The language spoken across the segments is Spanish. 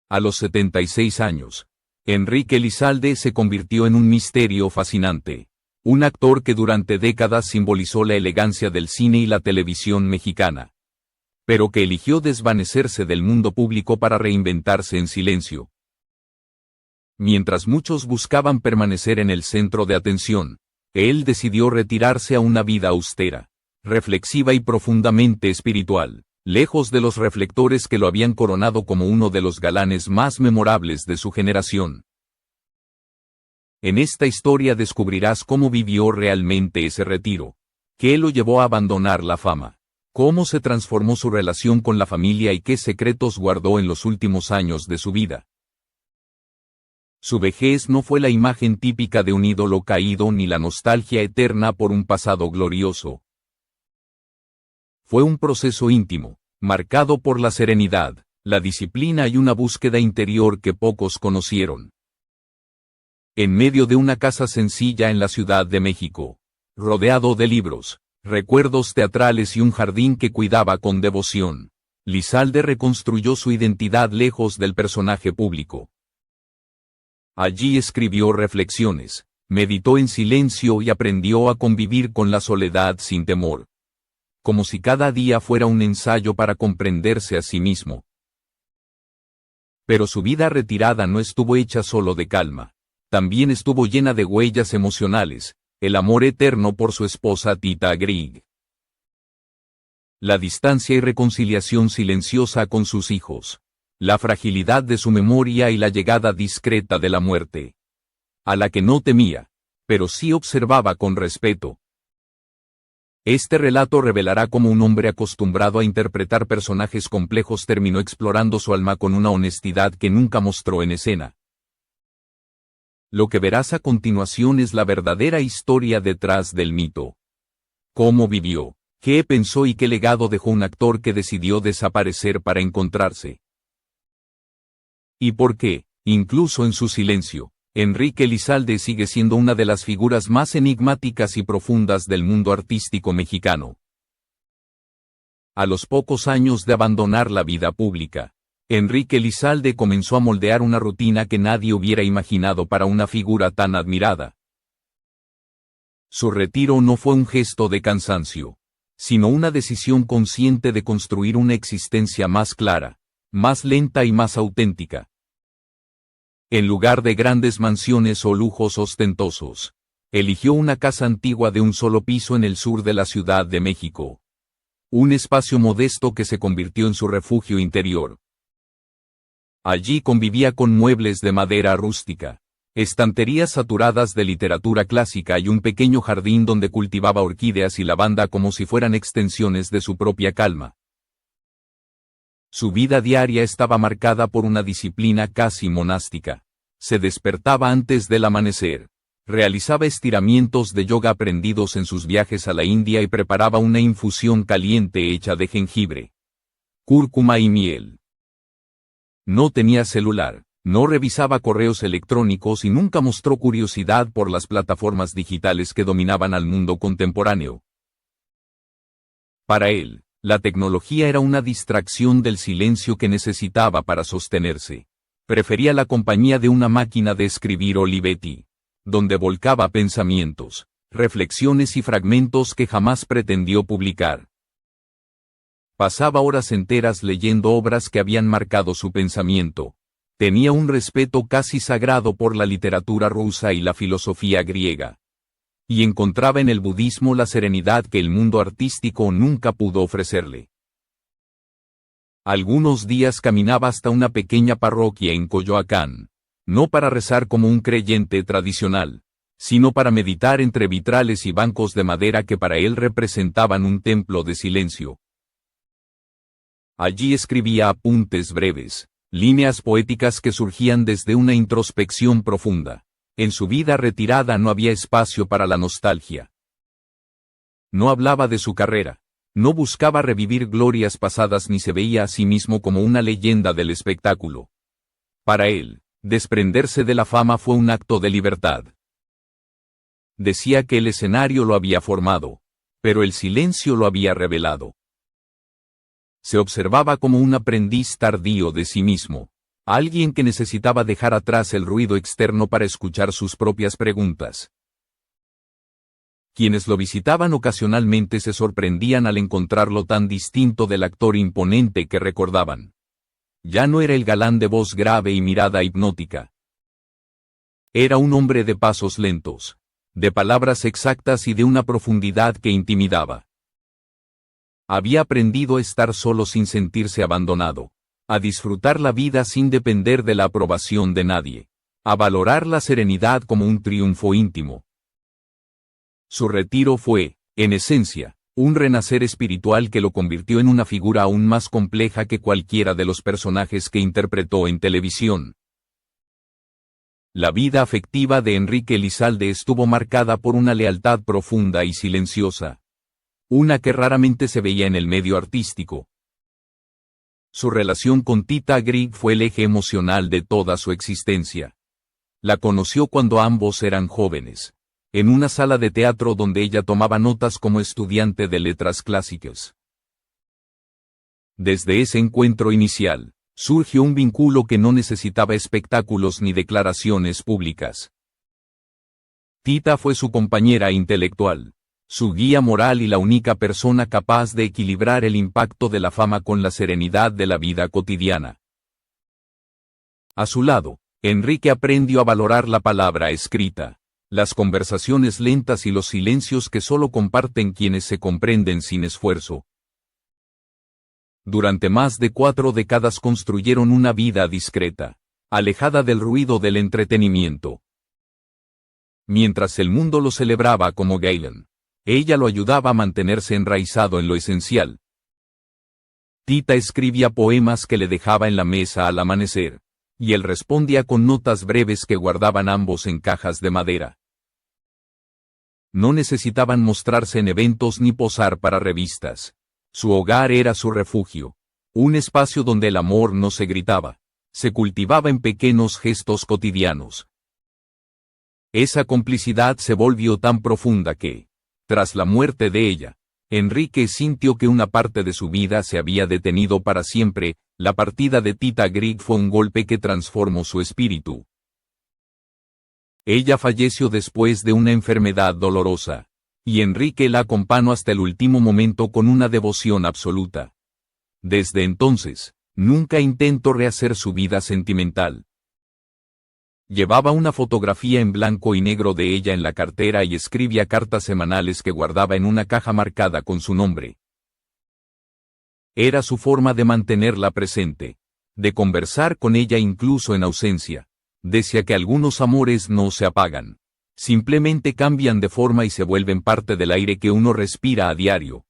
A los 76 años, Enrique Elizalde se convirtió en un misterio fascinante. Un actor que durante décadas simbolizó la elegancia del cine y la televisión mexicana, pero que eligió desvanecerse del mundo público para reinventarse en silencio. Mientras muchos buscaban permanecer en el centro de atención, él decidió retirarse a una vida austera, reflexiva y profundamente espiritual, lejos de los reflectores que lo habían coronado como uno de los galanes más memorables de su generación. En esta historia descubrirás cómo vivió realmente ese retiro, qué lo llevó a abandonar la fama, cómo se transformó su relación con la familia y qué secretos guardó en los últimos años de su vida. Su vejez no fue la imagen típica de un ídolo caído ni la nostalgia eterna por un pasado glorioso. Fue un proceso íntimo, marcado por la serenidad, la disciplina y una búsqueda interior que pocos conocieron. En medio de una casa sencilla en la Ciudad de México, rodeado de libros, recuerdos teatrales y un jardín que cuidaba con devoción, Elizalde reconstruyó su identidad lejos del personaje público. Allí escribió reflexiones, meditó en silencio y aprendió a convivir con la soledad sin temor, como si cada día fuera un ensayo para comprenderse a sí mismo. Pero su vida retirada no estuvo hecha solo de calma, también estuvo llena de huellas emocionales, el amor eterno por su esposa Tita Grieg, la distancia y reconciliación silenciosa con sus hijos, la fragilidad de su memoria y la llegada discreta de la muerte, a la que no temía, pero sí observaba con respeto. Este relato revelará cómo un hombre acostumbrado a interpretar personajes complejos terminó explorando su alma con una honestidad que nunca mostró en escena. Lo que verás a continuación es la verdadera historia detrás del mito. Cómo vivió, qué pensó y qué legado dejó un actor que decidió desaparecer para encontrarse. Y por qué, incluso en su silencio, Enrique Elizalde sigue siendo una de las figuras más enigmáticas y profundas del mundo artístico mexicano. A los pocos años de abandonar la vida pública, Enrique Elizalde comenzó a moldear una rutina que nadie hubiera imaginado para una figura tan admirada. Su retiro no fue un gesto de cansancio, sino una decisión consciente de construir una existencia más clara, más lenta y más auténtica. En lugar de grandes mansiones o lujos ostentosos, eligió una casa antigua de un solo piso en el sur de la Ciudad de México. Un espacio modesto que se convirtió en su refugio interior. Allí convivía con muebles de madera rústica, estanterías saturadas de literatura clásica y un pequeño jardín donde cultivaba orquídeas y lavanda como si fueran extensiones de su propia calma. Su vida diaria estaba marcada por una disciplina casi monástica. Se despertaba antes del amanecer, realizaba estiramientos de yoga aprendidos en sus viajes a la India y preparaba una infusión caliente hecha de jengibre, cúrcuma y miel. No tenía celular, no revisaba correos electrónicos y nunca mostró curiosidad por las plataformas digitales que dominaban al mundo contemporáneo. Para él, la tecnología era una distracción del silencio que necesitaba para sostenerse. Prefería la compañía de una máquina de escribir Olivetti, donde volcaba pensamientos, reflexiones y fragmentos que jamás pretendió publicar. Pasaba horas enteras leyendo obras que habían marcado su pensamiento. Tenía un respeto casi sagrado por la literatura rusa y la filosofía griega. Y encontraba en el budismo la serenidad que el mundo artístico nunca pudo ofrecerle. Algunos días caminaba hasta una pequeña parroquia en Coyoacán, no para rezar como un creyente tradicional, sino para meditar entre vitrales y bancos de madera que para él representaban un templo de silencio. Allí escribía apuntes breves, líneas poéticas que surgían desde una introspección profunda. En su vida retirada no había espacio para la nostalgia. No hablaba de su carrera, no buscaba revivir glorias pasadas ni se veía a sí mismo como una leyenda del espectáculo. Para él, desprenderse de la fama fue un acto de libertad. Decía que el escenario lo había formado, pero el silencio lo había revelado. Se observaba como un aprendiz tardío de sí mismo, Alguien que necesitaba dejar atrás el ruido externo para escuchar sus propias preguntas. Quienes lo visitaban ocasionalmente se sorprendían al encontrarlo tan distinto del actor imponente que recordaban. Ya no era el galán de voz grave y mirada hipnótica. Era un hombre de pasos lentos, de palabras exactas y de una profundidad que intimidaba. Había aprendido a estar solo sin sentirse abandonado, a disfrutar la vida sin depender de la aprobación de nadie, a valorar la serenidad como un triunfo íntimo. Su retiro fue, en esencia, un renacer espiritual que lo convirtió en una figura aún más compleja que cualquiera de los personajes que interpretó en televisión. La vida afectiva de Enrique Elizalde estuvo marcada por una lealtad profunda y silenciosa. Una que raramente se veía en el medio artístico. Su relación con Tita Grieg fue el eje emocional de toda su existencia. La conoció cuando ambos eran jóvenes, en una sala de teatro donde ella tomaba notas como estudiante de letras clásicas. Desde ese encuentro inicial, surgió un vínculo que no necesitaba espectáculos ni declaraciones públicas. Tita fue su compañera intelectual, su guía moral y la única persona capaz de equilibrar el impacto de la fama con la serenidad de la vida cotidiana. A su lado, Enrique aprendió a valorar la palabra escrita, las conversaciones lentas y los silencios que solo comparten quienes se comprenden sin esfuerzo. Durante más de 4 décadas construyeron una vida discreta, alejada del ruido del entretenimiento. Mientras el mundo lo celebraba como Galen, ella lo ayudaba a mantenerse enraizado en lo esencial. Tita escribía poemas que le dejaba en la mesa al amanecer, y él respondía con notas breves que guardaban ambos en cajas de madera. No necesitaban mostrarse en eventos ni posar para revistas. Su hogar era su refugio, un espacio donde el amor no se gritaba, se cultivaba en pequeños gestos cotidianos. Esa complicidad se volvió tan profunda que, tras la muerte de ella, Enrique sintió que una parte de su vida se había detenido para siempre. La partida de Tita Grieg fue un golpe que transformó su espíritu. Ella falleció después de una enfermedad dolorosa, y Enrique la acompañó hasta el último momento con una devoción absoluta. Desde entonces, nunca intentó rehacer su vida sentimental. Llevaba una fotografía en blanco y negro de ella en la cartera y escribía cartas semanales que guardaba en una caja marcada con su nombre. Era su forma de mantenerla presente, de conversar con ella incluso en ausencia. Decía que algunos amores no se apagan, simplemente cambian de forma y se vuelven parte del aire que uno respira a diario.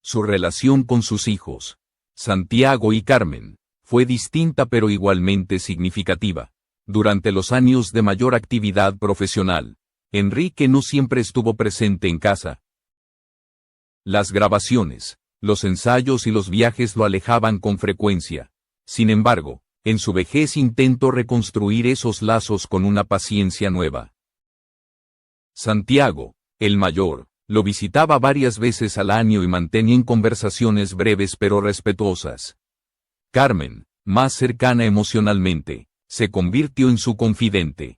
Su relación con sus hijos, Santiago y Carmen, fue distinta pero igualmente significativa. Durante los años de mayor actividad profesional, Enrique no siempre estuvo presente en casa. Las grabaciones, los ensayos y los viajes lo alejaban con frecuencia. Sin embargo, en su vejez intentó reconstruir esos lazos con una paciencia nueva. Santiago, el mayor, lo visitaba varias veces al año y mantenían conversaciones breves pero respetuosas. Carmen, más cercana emocionalmente, se convirtió en su confidente.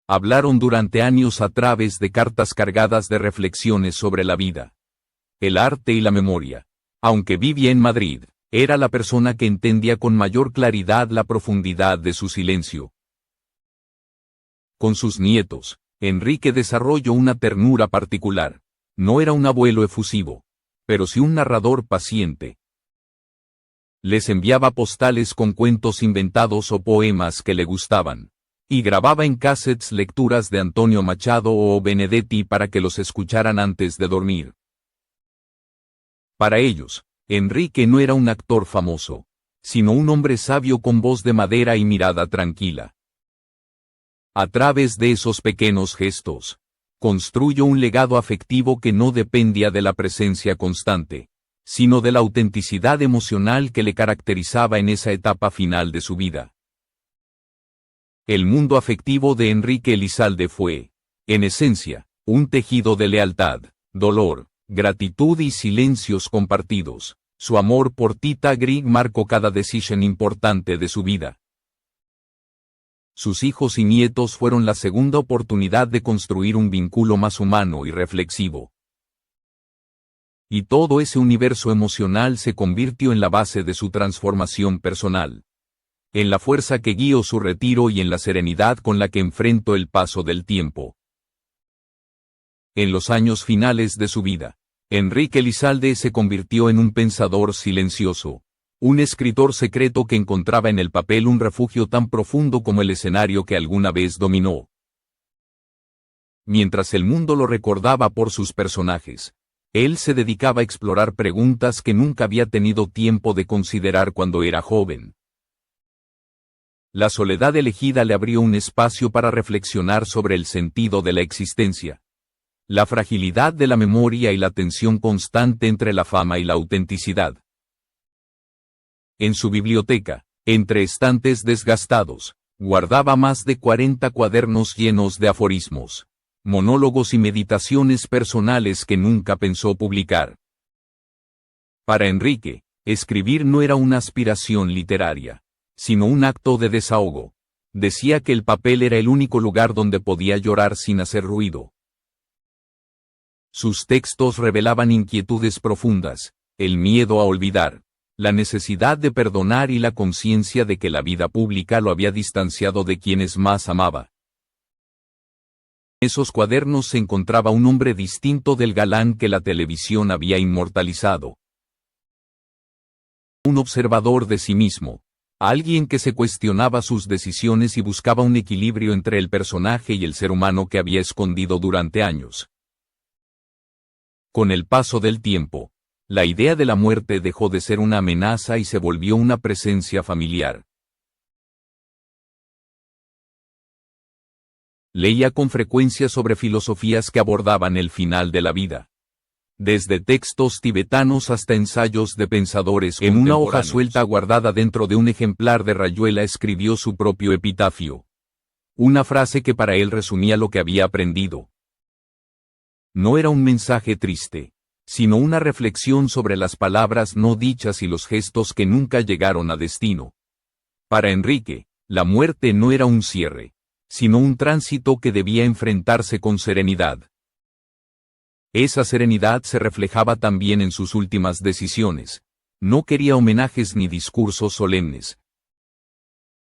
Hablaron durante años a través de cartas cargadas de reflexiones sobre la vida, el arte y la memoria. Aunque vivía en Madrid, era la persona que entendía con mayor claridad la profundidad de su silencio. Con sus nietos, Enrique desarrolló una ternura particular. No era un abuelo efusivo, pero sí un narrador paciente. Les enviaba postales con cuentos inventados o poemas que le gustaban, y grababa en cassettes lecturas de Antonio Machado o Benedetti para que los escucharan antes de dormir. Para ellos, Enrique no era un actor famoso, sino un hombre sabio con voz de madera y mirada tranquila. A través de esos pequeños gestos, construyó un legado afectivo que no dependía de la presencia constante, sino de la autenticidad emocional que le caracterizaba en esa etapa final de su vida. El mundo afectivo de Enrique Elizalde fue, en esencia, un tejido de lealtad, dolor, gratitud y silencios compartidos. Su amor por Tita Grieg marcó cada decisión importante de su vida. Sus hijos y nietos fueron la segunda oportunidad de construir un vínculo más humano y reflexivo. Y todo ese universo emocional se convirtió en la base de su transformación personal. En la fuerza que guió su retiro y en la serenidad con la que enfrentó el paso del tiempo. En los años finales de su vida, Enrique Elizalde se convirtió en un pensador silencioso, un escritor secreto que encontraba en el papel un refugio tan profundo como el escenario que alguna vez dominó. Mientras el mundo lo recordaba por sus personajes, él se dedicaba a explorar preguntas que nunca había tenido tiempo de considerar cuando era joven. La soledad elegida le abrió un espacio para reflexionar sobre el sentido de la existencia, la fragilidad de la memoria y la tensión constante entre la fama y la autenticidad. En su biblioteca, entre estantes desgastados, guardaba más de 40 cuadernos llenos de aforismos, monólogos y meditaciones personales que nunca pensó publicar. Para Enrique, escribir no era una aspiración literaria, sino un acto de desahogo. Decía que el papel era el único lugar donde podía llorar sin hacer ruido. Sus textos revelaban inquietudes profundas, el miedo a olvidar, la necesidad de perdonar y la conciencia de que la vida pública lo había distanciado de quienes más amaba. En esos cuadernos se encontraba un hombre distinto del galán que la televisión había inmortalizado. Un observador de sí mismo, alguien que se cuestionaba sus decisiones y buscaba un equilibrio entre el personaje y el ser humano que había escondido durante años. Con el paso del tiempo, la idea de la muerte dejó de ser una amenaza y se volvió una presencia familiar. Leía con frecuencia sobre filosofías que abordaban el final de la vida. Desde textos tibetanos hasta ensayos de pensadores contemporáneos. En una hoja suelta guardada dentro de un ejemplar de Rayuela escribió su propio epitafio. Una frase que para él resumía lo que había aprendido. No era un mensaje triste, sino una reflexión sobre las palabras no dichas y los gestos que nunca llegaron a destino. Para Enrique, la muerte no era un cierre, sino un tránsito que debía enfrentarse con serenidad. Esa serenidad se reflejaba también en sus últimas decisiones. No quería homenajes ni discursos solemnes.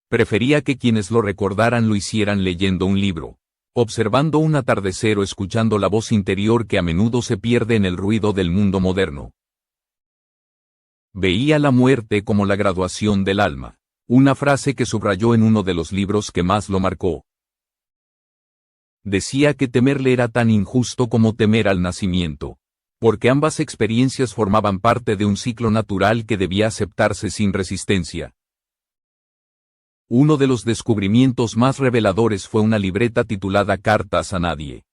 Prefería que quienes lo recordaran lo hicieran leyendo un libro, observando un atardecer o escuchando la voz interior que a menudo se pierde en el ruido del mundo moderno. Veía la muerte como la graduación del alma, una frase que subrayó en uno de los libros que más lo marcó. Decía que temerle era tan injusto como temer al nacimiento, porque ambas experiencias formaban parte de un ciclo natural que debía aceptarse sin resistencia. Uno de los descubrimientos más reveladores fue una libreta titulada Cartas a Nadie.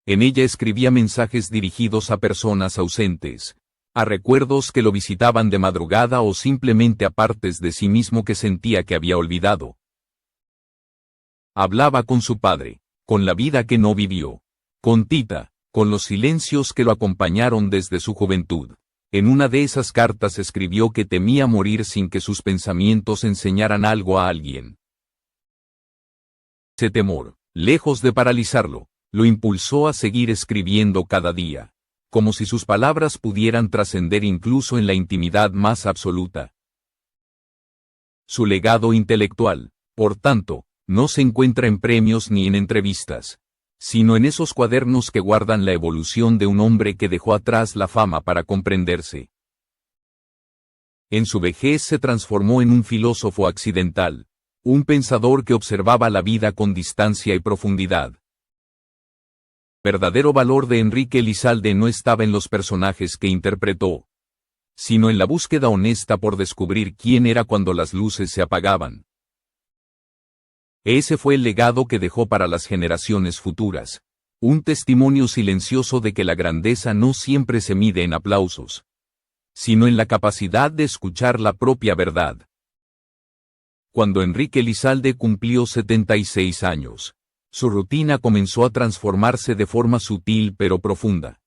En ella escribía mensajes dirigidos a personas ausentes, a recuerdos que lo visitaban de madrugada o simplemente a partes de sí mismo que sentía que había olvidado. Hablaba con su padre, con la vida que no vivió, con Tita, con los silencios que lo acompañaron desde su juventud. En una de esas cartas escribió que temía morir sin que sus pensamientos enseñaran algo a alguien. Ese temor, lejos de paralizarlo, lo impulsó a seguir escribiendo cada día, como si sus palabras pudieran trascender incluso en la intimidad más absoluta. Su legado intelectual, por tanto, no se encuentra en premios ni en entrevistas, sino en esos cuadernos que guardan la evolución de un hombre que dejó atrás la fama para comprenderse. En su vejez se transformó en un filósofo accidental, un pensador que observaba la vida con distancia y profundidad. El verdadero valor de Enrique Elizalde no estaba en los personajes que interpretó, sino en la búsqueda honesta por descubrir quién era cuando las luces se apagaban. Ese fue el legado que dejó para las generaciones futuras, un testimonio silencioso de que la grandeza no siempre se mide en aplausos, sino en la capacidad de escuchar la propia verdad. Cuando Enrique Elizalde cumplió 76 años, su rutina comenzó a transformarse de forma sutil pero profunda.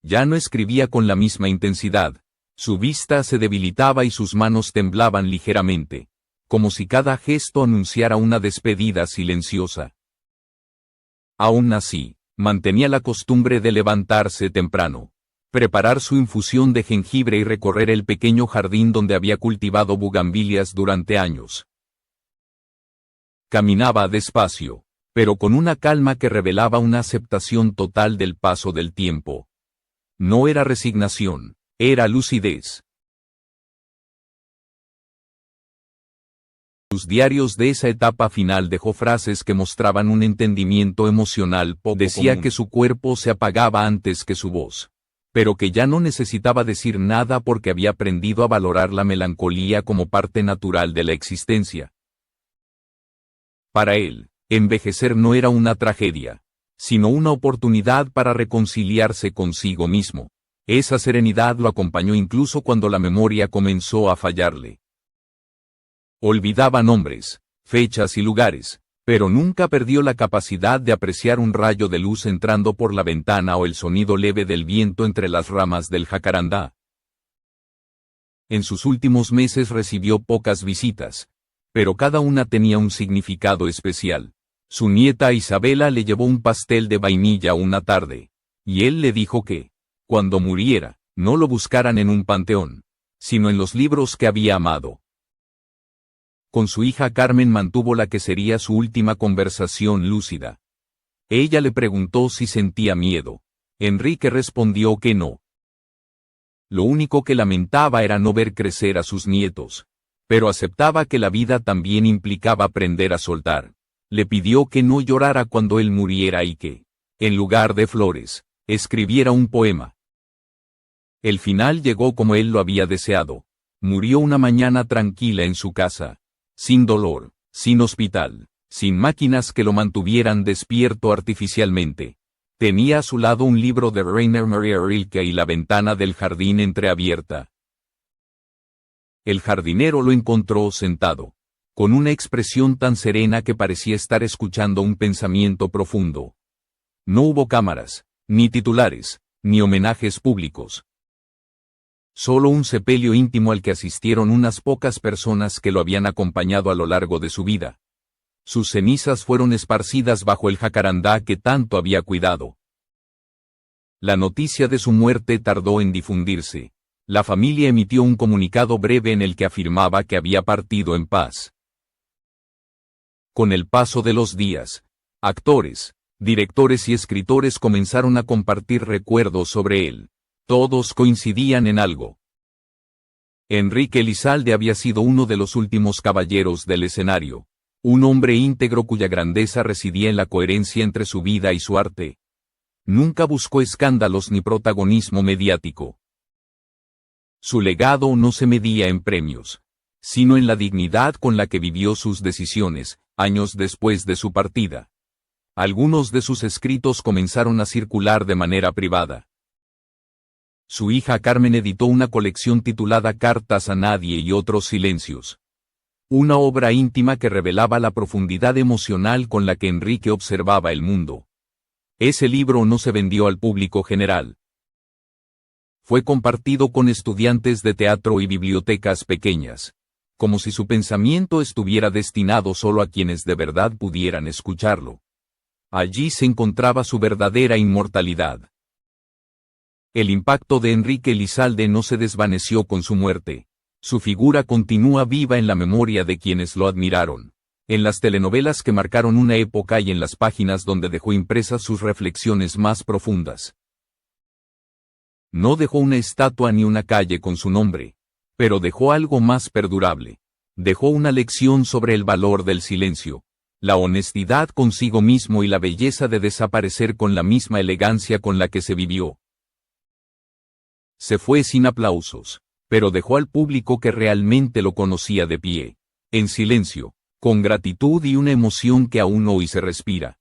Ya no escribía con la misma intensidad. Su vista se debilitaba y sus manos temblaban ligeramente, como si cada gesto anunciara una despedida silenciosa. Aún así, mantenía la costumbre de levantarse temprano, preparar su infusión de jengibre y recorrer el pequeño jardín donde había cultivado bugambilias durante años. Caminaba despacio, pero con una calma que revelaba una aceptación total del paso del tiempo. No era resignación, era lucidez. Sus diarios de esa etapa final dejó frases que mostraban un entendimiento emocional poco Decía común. Que su cuerpo se apagaba antes que su voz, pero que ya no necesitaba decir nada porque había aprendido a valorar la melancolía como parte natural de la existencia. Para él, envejecer no era una tragedia, sino una oportunidad para reconciliarse consigo mismo. Esa serenidad lo acompañó incluso cuando la memoria comenzó a fallarle. Olvidaba nombres, fechas y lugares, pero nunca perdió la capacidad de apreciar un rayo de luz entrando por la ventana o el sonido leve del viento entre las ramas del jacarandá. En sus últimos meses recibió pocas visitas, pero cada una tenía un significado especial. Su nieta Isabela le llevó un pastel de vainilla una tarde, y él le dijo que, cuando muriera, no lo buscaran en un panteón, sino en los libros que había amado. Con su hija Carmen mantuvo la que sería su última conversación lúcida. Ella le preguntó si sentía miedo. Enrique respondió que no. Lo único que lamentaba era no ver crecer a sus nietos, pero aceptaba que la vida también implicaba aprender a soltar. Le pidió que no llorara cuando él muriera y que, en lugar de flores, escribiera un poema. El final llegó como él lo había deseado. Murió una mañana tranquila en su casa. Sin dolor, sin hospital, sin máquinas que lo mantuvieran despierto artificialmente. Tenía a su lado un libro de Rainer Maria Rilke y la ventana del jardín entreabierta. El jardinero lo encontró sentado, con una expresión tan serena que parecía estar escuchando un pensamiento profundo. No hubo cámaras, ni titulares, ni homenajes públicos. Solo un sepelio íntimo al que asistieron unas pocas personas que lo habían acompañado a lo largo de su vida. Sus cenizas fueron esparcidas bajo el jacarandá que tanto había cuidado. La noticia de su muerte tardó en difundirse. La familia emitió un comunicado breve en el que afirmaba que había partido en paz. Con el paso de los días, actores, directores y escritores comenzaron a compartir recuerdos sobre él. Todos coincidían en algo. Enrique Elizalde había sido uno de los últimos caballeros del escenario, un hombre íntegro cuya grandeza residía en la coherencia entre su vida y su arte. Nunca buscó escándalos ni protagonismo mediático. Su legado no se medía en premios, sino en la dignidad con la que vivió sus decisiones, años después de su partida. Algunos de sus escritos comenzaron a circular de manera privada. Su hija Carmen editó una colección titulada Cartas a Nadie y otros silencios. Una obra íntima que revelaba la profundidad emocional con la que Enrique observaba el mundo. Ese libro no se vendió al público general. Fue compartido con estudiantes de teatro y bibliotecas pequeñas, como si su pensamiento estuviera destinado solo a quienes de verdad pudieran escucharlo. Allí se encontraba su verdadera inmortalidad. El impacto de Enrique Elizalde no se desvaneció con su muerte. Su figura continúa viva en la memoria de quienes lo admiraron, en las telenovelas que marcaron una época y en las páginas donde dejó impresas sus reflexiones más profundas. No dejó una estatua ni una calle con su nombre, pero dejó algo más perdurable. Dejó una lección sobre el valor del silencio, la honestidad consigo mismo y la belleza de desaparecer con la misma elegancia con la que se vivió. Se fue sin aplausos, pero dejó al público que realmente lo conocía de pie, en silencio, con gratitud y una emoción que aún hoy se respira.